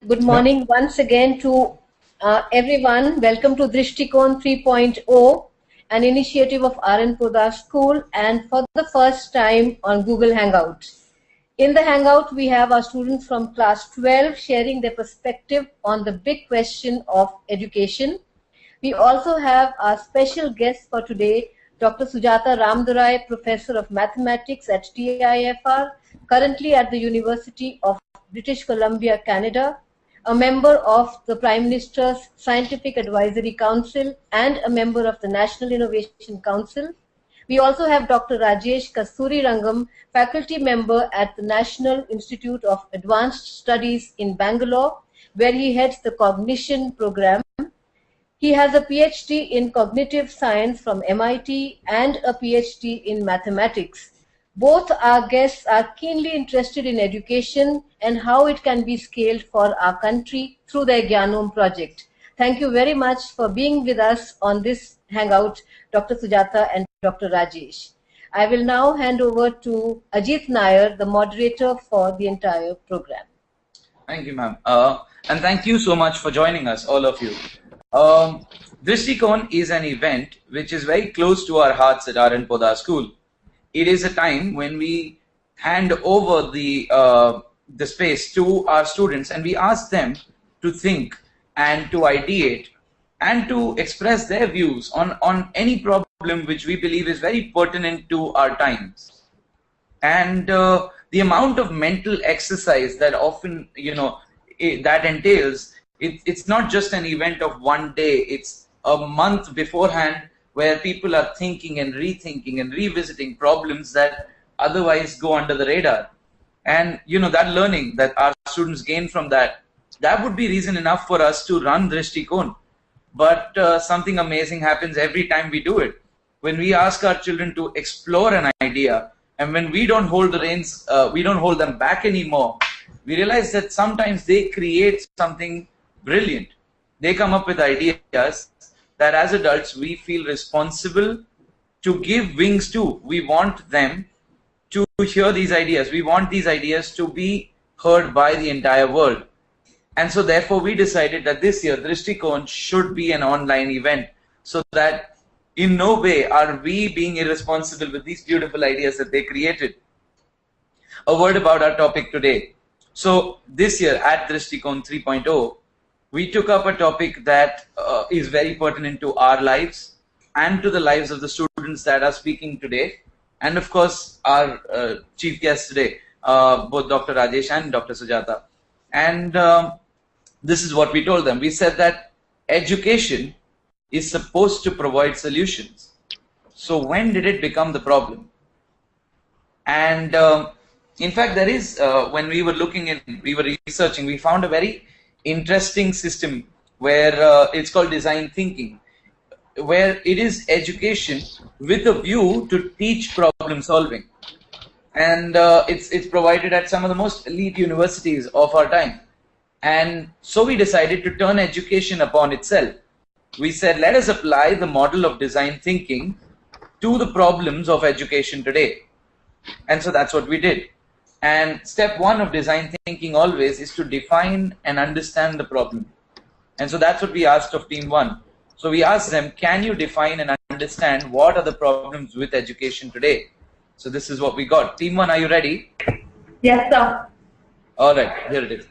Good morning once again to everyone. Welcome to Drishtikon 3.0, an initiative of RN Poda School, and for the first time on Google Hangout. In the Hangout, we have our students from class 12 sharing their perspective on the big question of education. We also have our special guest for today, Dr. Sujata Ramdurai, Professor of Mathematics at TIFR, currently at the University of British Columbia, Canada, a member of the Prime Minister's Scientific Advisory Council and a member of the National Innovation Council. We also have Dr. Rajesh Kasturirangam, faculty member at the National Institute of Advanced Studies in Bangalore, where he heads the Cognition program. He has a PhD in cognitive science from MIT and a PhD in mathematics. Both our guests are keenly interested in education and how it can be scaled for our country through their Gyanom project. Thank you very much for being with us on this Hangout, Dr. Sujata and Dr. Rajesh. I will now hand over to Ajit Nair, the moderator for the entire program. Thank you, ma'am. And thank you so much for joining us, all of you. Drishtikon is an event which is very close to our hearts at RN Poda School. It is a time when we hand over the space to our students and we ask them to think and to ideate and to express their views on any problem which we believe is very pertinent to our times. And the amount of mental exercise that often, that entails, it's not just an event of one day, it's a month beforehand where people are thinking and rethinking and revisiting problems that otherwise go under the radar. And that learning that our students gain from that would be reason enough for us to run Drishtikon. But something amazing happens every time we do it. When we ask our children to explore an idea, and when we don't hold the reins, we don't hold them back anymore, we realize that sometimes they create something brilliant. They come up with ideas that as adults we feel responsible to give wings to. We want them to hear these ideas. We want these ideas to be heard by the entire world. And so therefore we decided that this year Drishtikon should be an online event, so that in no way are we being irresponsible with these beautiful ideas that they created. A word about our topic today. So this year at Drishtikon 3.0, we took up a topic that is very pertinent to our lives and to the lives of the students that are speaking today. And of course, our chief guests today, both Dr. Rajesh and Dr. Sujata. And this is what we told them. We said that education is supposed to provide solutions. So when did it become the problem? And in fact, there is, when we were we were researching, we found a very interesting system where it's called design thinking, where it is education with a view to teach problem solving. And it's provided at some of the most elite universities of our time. And so we decided to turn education upon itself. We said, let us apply the model of design thinking to the problems of education today. And so that's what we did. And step one of design thinking always is to define and understand the problem. And so that's what we asked of team one. So we asked them, can you define and understand what are the problems with education today? So this is what we got. Team one, are you ready? Yes, sir. All right, here it is.